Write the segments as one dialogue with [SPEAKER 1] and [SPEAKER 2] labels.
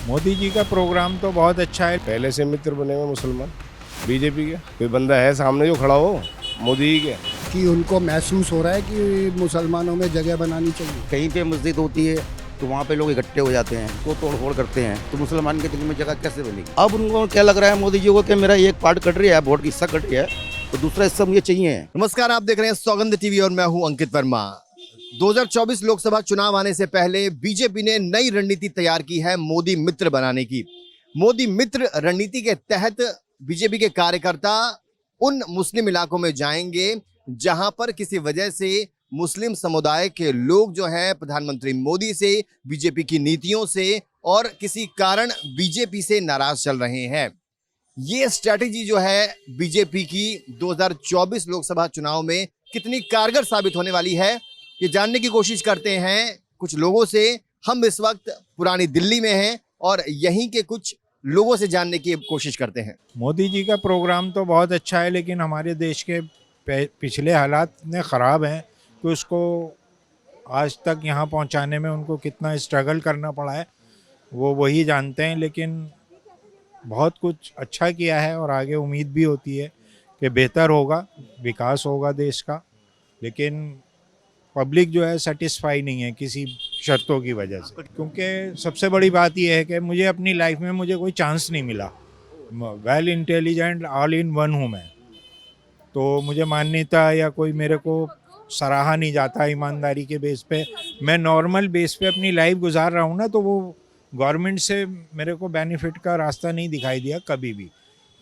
[SPEAKER 1] मोदी जी का प्रोग्राम तो बहुत अच्छा है।
[SPEAKER 2] पहले से मित्र बने हुए मुसलमान बीजेपी के। कोई बंदा है सामने जो खड़ा हो मोदी जी के?
[SPEAKER 3] कि उनको महसूस हो रहा है कि मुसलमानों में जगह बनानी चाहिए।
[SPEAKER 4] कहीं पे मस्जिद होती है तो वहाँ पे लोग इकट्ठे हो जाते हैं, तो तोड़फोड़ करते हैं, तो मुसलमान के दिल में जगह कैसे बनेगी? अब उनको क्या लग रहा है मोदी जी को कि मेरा एक पार्ट कट रहा है, वोट की हिस्सा कट रहा है, तो दूसरा हिस्सा मुझे चाहिए।
[SPEAKER 5] नमस्कार, आप देख रहे हैं सौगंध टीवी और मैं हूं अंकित वर्मा। 2024 लोकसभा चुनाव आने से पहले बीजेपी ने नई रणनीति तैयार की है मोदी मित्र बनाने की। मोदी मित्र रणनीति के तहत बीजेपी के कार्यकर्ता उन मुस्लिम इलाकों में जाएंगे जहां पर किसी वजह से मुस्लिम समुदाय के लोग जो हैं प्रधानमंत्री मोदी से, बीजेपी की नीतियों से और किसी कारण बीजेपी से नाराज चल रहे हैं। ये स्ट्रैटेजी जो है बीजेपी की 2024 लोकसभा चुनाव में कितनी कारगर साबित होने वाली है, ये जानने की कोशिश करते हैं कुछ लोगों से। हम इस वक्त पुरानी दिल्ली में हैं और यहीं के कुछ लोगों से जानने की कोशिश करते हैं।
[SPEAKER 1] मोदी जी का प्रोग्राम तो बहुत अच्छा है, लेकिन हमारे देश के पिछले हालात इतने ख़राब हैं कि उसको आज तक यहाँ पहुँचाने में उनको कितना स्ट्रगल करना पड़ा है वो वही जानते हैं। लेकिन बहुत कुछ अच्छा किया है और आगे उम्मीद भी होती है कि बेहतर होगा, विकास होगा देश का। लेकिन पब्लिक जो है सेटिस्फाई नहीं है किसी शर्तों की वजह से, क्योंकि सबसे बड़ी बात यह है कि मुझे अपनी लाइफ में मुझे कोई चांस नहीं मिला। Well intelligent all in one हूँ मैं, तो मुझे मान्यता या कोई मेरे को सराहा नहीं जाता ईमानदारी के बेस पे। मैं नॉर्मल बेस पे अपनी लाइफ गुजार रहा हूँ ना, तो वो गवर्नमेंट से मेरे को बेनिफिट का रास्ता नहीं दिखाई दिया कभी भी।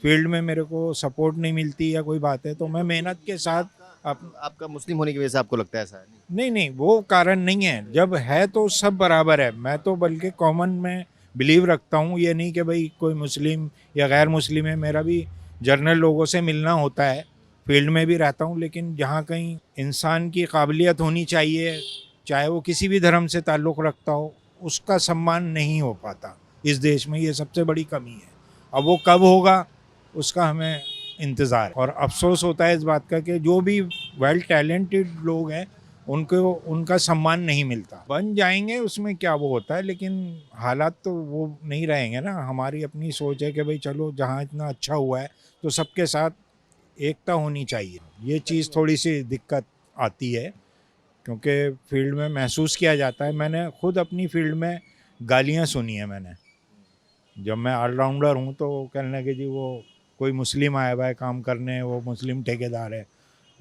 [SPEAKER 1] फील्ड में मेरे को सपोर्ट नहीं मिलती या कोई बात है तो मैं मेहनत के साथ
[SPEAKER 5] आपका मुस्लिम होने की वजह से आपको लगता है ऐसा?
[SPEAKER 1] नहीं, वो कारण नहीं है। जब है तो सब बराबर है। मैं तो बल्कि कॉमन में बिलीव रखता हूँ, ये नहीं कि भाई कोई मुस्लिम या गैर मुस्लिम है। मेरा भी जनरल लोगों से मिलना होता है, फील्ड में भी रहता हूँ, लेकिन जहाँ कहीं इंसान की काबिलियत होनी चाहिए, चाहे वो किसी भी धर्म से ताल्लुक़ रखता हो, उसका सम्मान नहीं हो पाता इस देश में। ये सबसे बड़ी कमी है। अब वो कब होगा उसका हमें इंतज़ार और अफसोस होता है इस बात का कि जो भी वेल टैलेंटेड लोग हैं उनको उनका सम्मान नहीं मिलता। बन जाएंगे उसमें क्या वो होता है, लेकिन हालात तो वो नहीं रहेंगे ना। हमारी अपनी सोच है कि भाई चलो जहाँ इतना अच्छा हुआ है तो सबके साथ एकता होनी चाहिए। ये चीज़ थोड़ी सी दिक्कत आती है क्योंकि फील्ड में महसूस किया जाता है। मैंने खुद अपनी फील्ड में गालियाँ सुनी है। मैंने जब मैं ऑलराउंडर हूँ तो कहने लगे जी वो कोई मुस्लिम आया हुआ है काम करने, वो मुस्लिम ठेकेदार है।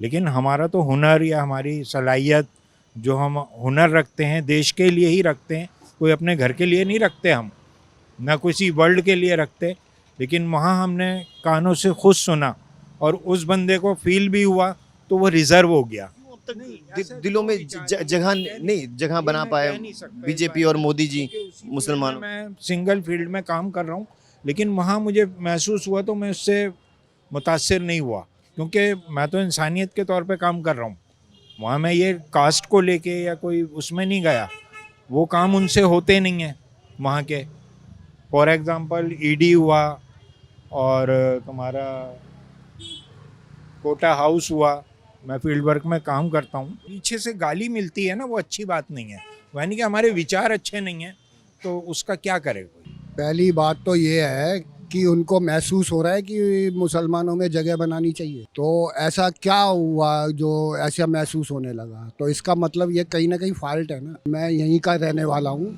[SPEAKER 1] लेकिन हमारा तो हुनर या हमारी सलाहियत जो हम हुनर रखते हैं देश के लिए ही रखते हैं, कोई अपने घर के लिए नहीं रखते हम, ना किसी वर्ल्ड के लिए रखते। लेकिन वहाँ हमने कानों से खुद सुना और उस बंदे को फील भी हुआ तो वो रिजर्व हो गया।
[SPEAKER 5] दिलों में जगह बना पाए बीजेपी और मोदी जी मुसलमान।
[SPEAKER 1] मैं सिंगल फील्ड में काम कर रहा हूँ, लेकिन वहाँ मुझे महसूस हुआ तो मैं उससे मुतासिर नहीं हुआ, क्योंकि मैं तो इंसानियत के तौर पे काम कर रहा हूँ। वहाँ मैं ये कास्ट को लेके या कोई उसमें नहीं गया। वो काम उनसे होते नहीं हैं वहाँ के। फॉर एग्ज़ाम्पल ईडी हुआ और तुम्हारा कोटा हाउस हुआ, मैं फील्ड वर्क में काम करता हूँ। पीछे से गाली मिलती है ना, वो अच्छी बात नहीं है। यानी कि हमारे विचार अच्छे नहीं हैं तो उसका क्या करे कोई।
[SPEAKER 3] पहली बात तो ये है कि उनको महसूस हो रहा है कि मुसलमानों में जगह बनानी चाहिए। तो ऐसा क्या हुआ जो ऐसा महसूस होने लगा? तो इसका मतलब ये कहीं ना कहीं फॉल्ट है ना। मैं यहीं का रहने वाला हूँ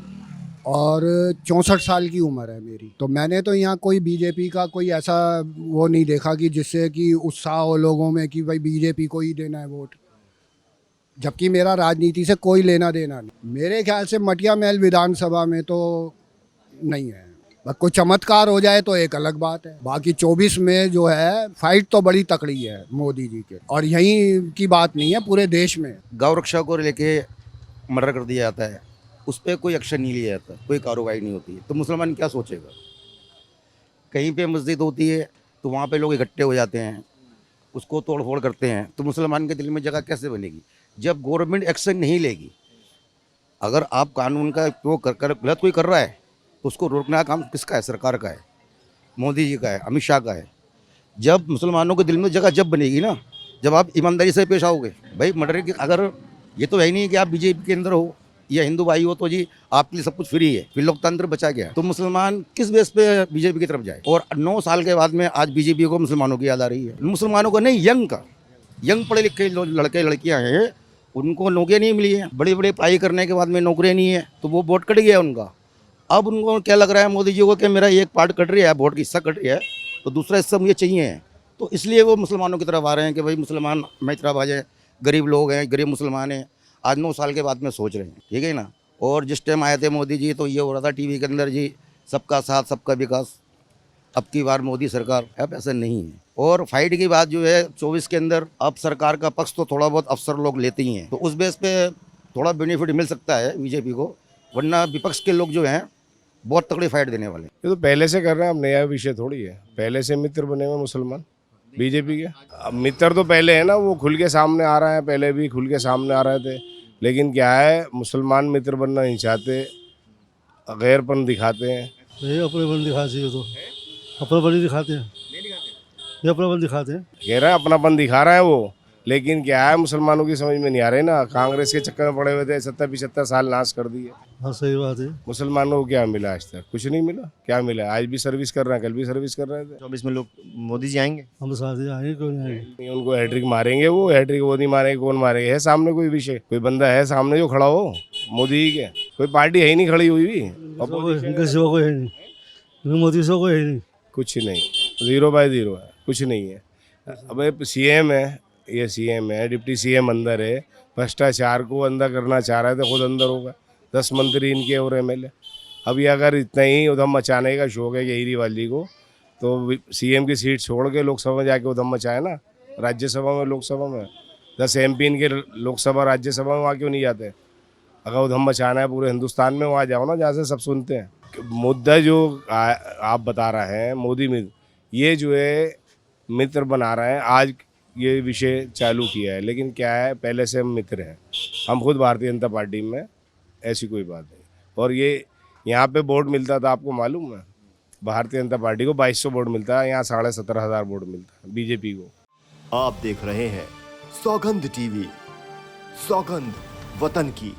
[SPEAKER 3] और 64 साल की उम्र है मेरी। तो मैंने तो यहाँ कोई बीजेपी का कोई ऐसा वो नहीं देखा कि जिससे कि उत्साह हो लोगों में कि भाई बीजेपी को ही देना है वोट, जबकि मेरा राजनीति से कोई लेना देना नहीं। मेरे ख्याल से मटिया महल विधानसभा में तो नहीं है। बस कोई चमत्कार हो जाए तो एक अलग बात है। बाकी 24 में जो है फाइट तो बड़ी तकड़ी है मोदी जी के, और यहीं की बात नहीं है पूरे देश में।
[SPEAKER 4] गौ रक्षा को लेके मर्डर कर दिया जाता है, उस पर कोई एक्शन नहीं लिया जाता, कोई कार्रवाई नहीं होती है, तो मुसलमान क्या सोचेगा? कहीं पे मस्जिद होती है तो वहाँ पे लोग इकट्ठे हो जाते हैं, उसको तोड़फोड़ करते हैं, तो मुसलमान के दिल में जगह कैसे बनेगी? जब गवर्नमेंट एक्शन नहीं लेगी, अगर आप कानून का उपयोग कर गलत कोई कर रहा है तो उसको रोकना का काम किसका है? सरकार का है, मोदी जी का है, अमित शाह का है। जब मुसलमानों के दिल में जगह जब बनेगी ना, जब आप ईमानदारी से पेश आओगे। भाई मर्डर की अगर ये तो है ही नहीं कि आप बीजेपी के अंदर हो या हिंदू भाई हो तो जी आपके लिए सब कुछ फ्री है, फिर लोकतंत्र बचा गया। तो मुसलमान किस बेस पे बीजेपी की तरफ जाए? और 9 साल के बाद में आज बीजेपी को मुसलमानों की याद आ रही है। मुसलमानों को नहीं, यंग पढ़े लिखे लड़के लड़कियां हैं, उनको नौकरियाँ नहीं मिली है। बड़ी बड़ी पढ़ाई करने के बाद में नौकरियाँ नहीं है, तो वो वोट कट गया उनका। अब उनको क्या लग रहा है मोदी जी को कि मेरा एक पार्ट कट रहा है, वोट की हिस्सा कट रहा है, तो दूसरा हिस्सा मुझे चाहिए है। तो इसलिए वो मुसलमानों की तरफ आ रहे हैं कि भाई मुसलमान मैत्राबाज है, गरीब लोग हैं, गरीब मुसलमान हैं। आज 9 साल के बाद में सोच रहे हैं, ठीक है ना। और जिस टाइम आए थे मोदी जी तो ये हो रहा था टीवी के अंदर जी, सबका साथ सबका विकास। अब की बार मोदी सरकार, अब ऐसा नहीं है। और फाइट की बात जो है 24 के अंदर, अब सरकार का पक्ष तो थोड़ा बहुत अफसर लोग लेते ही हैं, तो उस बेस पे थोड़ा बेनिफिट मिल सकता है बीजेपी को, वरना विपक्ष के लोग जो हैं बहुत तगड़ी फाइट देने वाले।
[SPEAKER 2] ये तो पहले से कर रहे हैं, अब नया विषय थोड़ी है। पहले से मित्र बने हुए मुसलमान बीजेपी के। अब मित्र तो पहले है ना, वो खुल के सामने आ रहा है, पहले भी खुल के सामने आ रहे थे। लेकिन क्या है, मुसलमान मित्र बनना नहीं चाहते, गैरपन दिखाते हैं।
[SPEAKER 6] ये अपनेपन दिखाते हैं, तो अपनापन ही दिखाते हैं, ये अपनापन दिखाते हैं।
[SPEAKER 2] कह रहा है अपनापन दिखा रहा है वो, लेकिन क्या है मुसलमानों की समझ में नहीं आ रही ना। कांग्रेस के चक्कर में पड़े हुए थे, 70-75 साल नाश कर दिए।
[SPEAKER 6] हाँ सही बात है।
[SPEAKER 2] मुसलमानों को क्या मिला आज तक? कुछ नहीं मिला। क्या मिला? आज भी सर्विस कर रहे हैं, कल भी सर्विस कर रहे थे।
[SPEAKER 5] 24 में लोग मोदी जी आएंगे।
[SPEAKER 6] हम तो साथ ही आएंगे, क्यों नहीं आएंगे।
[SPEAKER 2] उनको हैट्रिक मारेंगे, वो हैट्रिक वो नहीं मारेंगे, कौन मारेंगे? है सामने कोई विषय, कोई बंदा है सामने जो खड़ा हो? मोदी के कोई पार्टी है ही नहीं खड़ी हुई भी।
[SPEAKER 6] इनके सिवा कोई है नहीं, मोदी से कोई है नहीं,
[SPEAKER 2] कुछ नहीं, 0/0 है, कुछ नहीं है। अब सीएम है, ये सीएम है, डिप्टी सीएम अंदर है, भ्रष्टाचार को अंदर करना चाह रहे थे, खुद अंदर होगा। 10 मंत्री इनके और एमएलए। अब ये अगर इतना ही उधम मचाने का शौक है केजरीवाल जी को, तो सीएम की सीट छोड़ के लोकसभा में जाके उधम मचाए ना। राज्यसभा में, लोकसभा में 10 MP इनके लोकसभा राज्यसभा में, वहाँ क्यों नहीं जाते? अगर उधम मचाना है पूरे हिंदुस्तान में, वहाँ जाओ ना जहाँ से सब सुनते हैं। मुद्दा जो आप बता रहे हैं मोदी मित्र, ये जो है मित्र बना रहे हैं, आज ये विषय चालू किया है। लेकिन क्या है, पहले से हम मित्र हैं, हम खुद भारतीय जनता पार्टी में, ऐसी कोई बात नहीं। और ये यहाँ पे वोट मिलता था, आपको मालूम है? भारतीय जनता पार्टी को 2200 वोट मिलता है, यहाँ 17,500 वोट मिलता है बीजेपी को।
[SPEAKER 5] आप देख रहे हैं सौगंध टीवी, सौगंध वतन की।